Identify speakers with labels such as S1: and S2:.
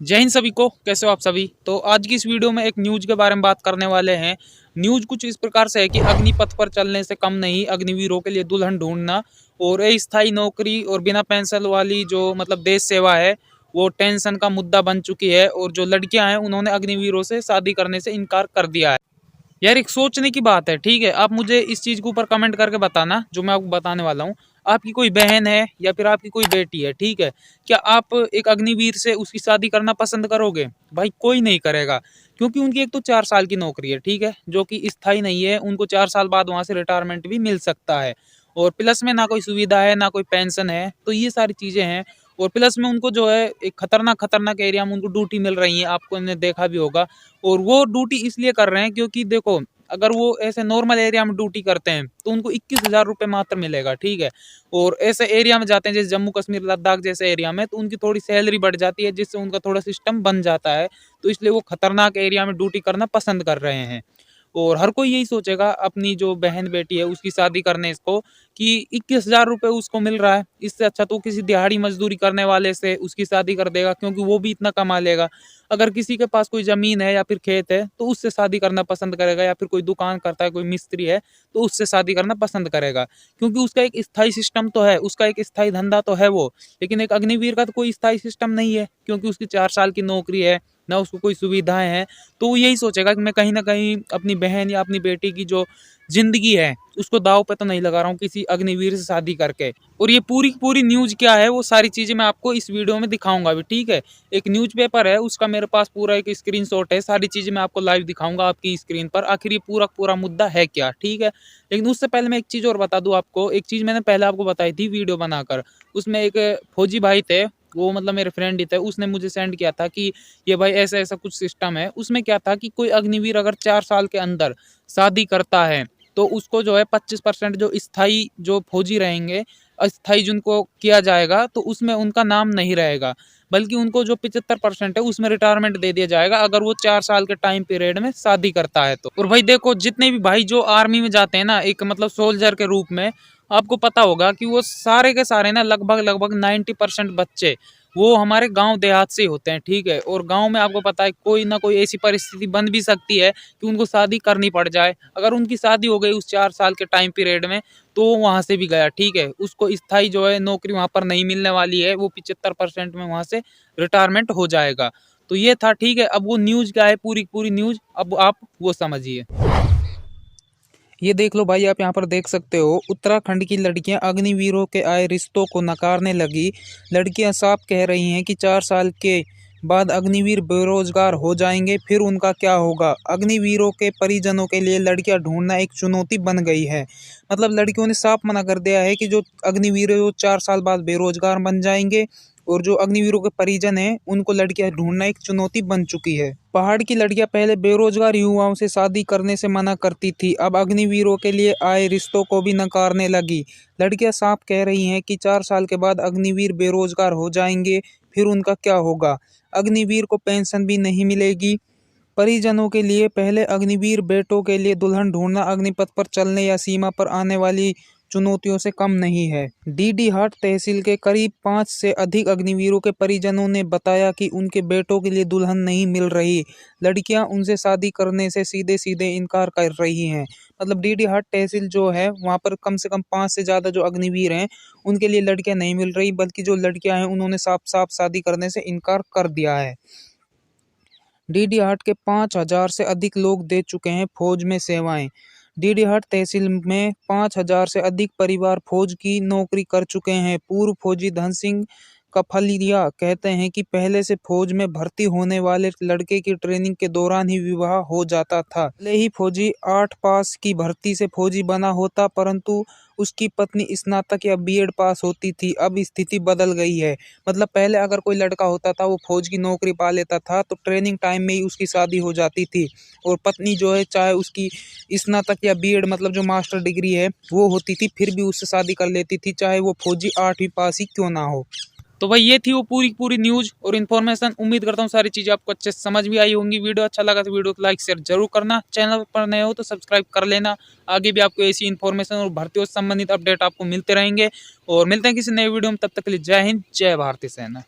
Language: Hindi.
S1: जय हिंद सभी को। कैसे हो आप सभी। तो आज की इस वीडियो में एक न्यूज के बारे में बात करने वाले हैं। न्यूज कुछ इस प्रकार से है कि अग्निपथ पर चलने से कम नहीं, अग्निवीरों के लिए दुल्हन ढूंढना और अस्थायी नौकरी और बिना पेंशन वाली जो देश सेवा है वो टेंशन का मुद्दा बन चुकी है। और जो लड़कियां हैं उन्होंने अग्निवीरों से शादी करने से इनकार कर दिया है। यार एक सोचने की बात है, ठीक है। आप मुझे इस चीज के ऊपर कमेंट करके बताना जो मैं आपको बताने वाला हूँ। आपकी कोई बहन है या फिर आपकी कोई बेटी है, ठीक है, क्या आप एक अग्निवीर से उसकी शादी करना पसंद करोगे? भाई कोई नहीं करेगा, क्योंकि उनकी एक तो 4 साल की नौकरी है, ठीक है, जो कि स्थायी नहीं है। उनको 4 साल बाद वहां से रिटायरमेंट भी मिल सकता है। और प्लस में ना कोई सुविधा है ना कोई पेंशन है, तो ये सारी चीजें हैं। और प्लस में उनको जो है एक खतरनाक खतरनाक एरिया में उनको ड्यूटी मिल रही है, आपको ने देखा भी होगा। और वो ड्यूटी इसलिए कर रहे हैं क्योंकि देखो, अगर वो ऐसे नॉर्मल एरिया में ड्यूटी करते हैं तो उनको 21,000 रुपये मात्र मिलेगा, ठीक है। और ऐसे एरिया में जाते हैं जैसे जम्मू कश्मीर लद्दाख जैसे एरिया में, तो उनकी थोड़ी सैलरी बढ़ जाती है, जिससे उनका थोड़ा सिस्टम बन जाता है। तो इसलिए वो खतरनाक एरिया में ड्यूटी करना पसंद कर रहे हैं। और हर कोई यही सोचेगा अपनी जो बहन बेटी है उसकी शादी करने इसको कि 21,000 रुपये उसको मिल रहा है, इससे अच्छा तो किसी दिहाड़ी मजदूरी करने वाले से उसकी शादी कर देगा, क्योंकि वो भी इतना कमा लेगा। अगर किसी के पास कोई जमीन है या फिर खेत है तो उससे शादी करना पसंद करेगा, या फिर कोई दुकान करता है, कोई मिस्त्री है, तो उससे शादी करना पसंद करेगा, क्योंकि उसका एक स्थायी सिस्टम तो है, उसका एक स्थायी धंधा तो है वो। लेकिन एक अग्निवीर का तो कोई स्थायी सिस्टम नहीं है, क्योंकि उसकी 4 साल की नौकरी है, ना उसको कोई सुविधाएं हैं। तो वो यही सोचेगा कि मैं कहीं ना कहीं अपनी बहन या अपनी बेटी की जो जिंदगी है उसको दाव पे तो नहीं लगा रहा हूँ किसी अग्निवीर से शादी करके। और ये पूरी पूरी न्यूज क्या है वो सारी चीजें मैं आपको इस वीडियो में दिखाऊंगा अभी, ठीक है। एक न्यूज़पेपर है, उसका मेरे पास पूरा एक स्क्रीनशॉट है, सारी चीजें मैं आपको लाइव दिखाऊंगा आपकी स्क्रीन पर, आखिर ये पूरा पूरा मुद्दा है क्या, ठीक है। लेकिन उससे पहले मैं एक चीज और बता दूं आपको। एक चीज मैंने पहले आपको बताई थी वीडियो बनाकर, उसमें एक फौजी भाई थे, वो मेरे फ्रेंड ही थे, उसने मुझे सेंड किया था कि ये भाई ऐसा ऐसा कुछ सिस्टम है। उसमें क्या था कि कोई अग्निवीर अगर 4 साल के अंदर शादी करता है तो उसको जो है 25% जो स्थायी जो फौजी रहेंगे, अस्थायी जिनको किया जाएगा, तो उसमें उनका नाम नहीं रहेगा, बल्कि उनको जो 75% है उसमें रिटायरमेंट दे दिया जाएगा अगर वो 4 साल के टाइम पीरियड में शादी करता है तो। और भाई देखो, जितने भी भाई जो आर्मी में जाते हैं ना, एक सोल्जर के रूप में, आपको पता होगा कि वो सारे के सारे ना लगभग लगभग 90% बच्चे वो हमारे गांव देहात से ही होते हैं, ठीक है। और गांव में आपको पता है कोई ना कोई ऐसी परिस्थिति बन भी सकती है कि उनको शादी करनी पड़ जाए। अगर उनकी शादी हो गई उस 4 साल के टाइम पीरियड में तो वो वहां से भी गया, ठीक है, उसको स्थायी जो है नौकरी वहां पर नहीं मिलने वाली है, वो 75% में वहां से रिटायरमेंट हो जाएगा। तो ये था, ठीक है। अब वो न्यूज क्या है, पूरी पूरी न्यूज अब आप वो समझिए। ये देख लो भाई, आप यहाँ पर देख सकते हो, उत्तराखंड की लड़कियां अग्निवीरों के आए रिश्तों को नकारने लगी। लड़कियां साफ कह रही हैं कि 4 साल के बाद अग्निवीर बेरोजगार हो जाएंगे, फिर उनका क्या होगा। अग्निवीरों के परिजनों के लिए लड़कियां ढूंढना एक चुनौती बन गई है। लड़कियों ने साफ मना कर दिया है कि जो अग्निवीर है वो 4 साल बाद बेरोजगार बन जाएंगे, और जो अग्निवीरों के परिजन हैं उनको लड़कियां ढूंढना एक चुनौती बन चुकी है। पहाड़ की लड़कियां पहले बेरोजगार युवाओं से शादी करने से मना करती थी, अब अग्निवीरों के लिए आए रिश्तों को भी नकारने लगी। लड़कियां साफ कह रही हैं कि 4 साल के बाद अग्निवीर बेरोजगार हो जाएंगे, फिर उनका क्या होगा। अग्निवीर को पेंशन भी नहीं मिलेगी। परिजनों के लिए पहले अग्निवीर बेटों के लिए दुल्हन ढूंढना अग्निपथ पर चलने या सीमा पर आने वाली चुनौतियों से कम नहीं है। डीडीहाट तहसील के करीब 5 से अधिक अग्निवीरों के परिजनों ने बताया कि उनके बेटों के लिए दुल्हन नहीं मिल रही। लड़कियां उनसे शादी करने से सीधे सीधे इनकार कर रही हैं। डीडीहाट तहसील जो है वहां पर कम से कम 5 से ज्यादा जो अग्निवीर हैं उनके लिए लड़कियां नहीं मिल रही, बल्कि जो लड़कियां हैं उन्होंने साफ साफ शादी करने से इनकार कर दिया है। डीडीहाट के 5,000 से अधिक लोग दे चुके हैं फौज में सेवाएं। डीडीहाट तहसील में 5,000 से अधिक परिवार फौज की नौकरी कर चुके हैं। पूर्व फौजी धन सिंह कफलिया कहते हैं कि पहले से फौज में भर्ती होने वाले लड़के की ट्रेनिंग के दौरान ही विवाह हो जाता था। भले ही फौजी 8 पास की भर्ती से फौजी बना होता, परंतु उसकी पत्नी स्नातक या बीएड पास होती थी। अब स्थिति बदल गई है। पहले अगर कोई लड़का होता था वो फौज की नौकरी पा लेता था तो ट्रेनिंग टाइम में ही उसकी शादी हो जाती थी, और पत्नी जो है चाहे उसकी स्नातक या बीएड जो मास्टर डिग्री है वो होती थी, फिर भी उससे शादी कर लेती थी, चाहे वो फौजी 8वीं पास ही क्यों ना हो। तो भाई ये थी वो पूरी पूरी न्यूज और इन्फॉर्मेशन। उम्मीद करता हूँ सारी चीजें आपको अच्छे से समझ में आई होंगी। वीडियो अच्छा लगा तो वीडियो को लाइक शेयर जरूर करना, चैनल पर नए हो तो सब्सक्राइब कर लेना। आगे भी आपको ऐसी इन्फॉर्मेशन और भर्तियों से संबंधित अपडेट आपको मिलते रहेंगे, और मिलते हैं किसी नए वीडियो में। तब तक के लिए जय हिंद, जय भारतीय सेना।